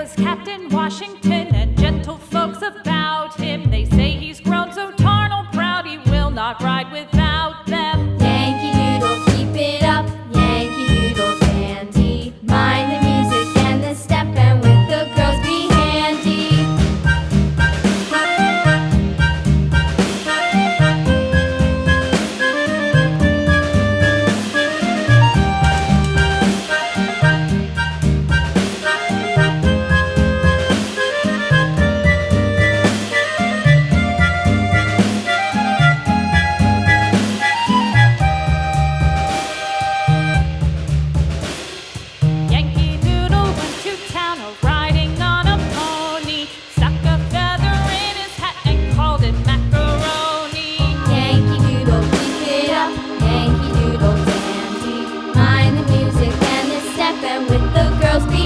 was Captain Washington, and gentle folks about him. They say he's grown so tarnal proud he will not ride without them. Yankee Doodle, keep it up, Yankee Doodle dandy. Mind the music and the step, and with the girls be handy. Yankee Doodle went to town riding on a pony, stuck a feather in his hat and called it macaroni. Yankee Doodle, keep it up, Yankee Doodle dandy. Mind the music and the step, and with the girls be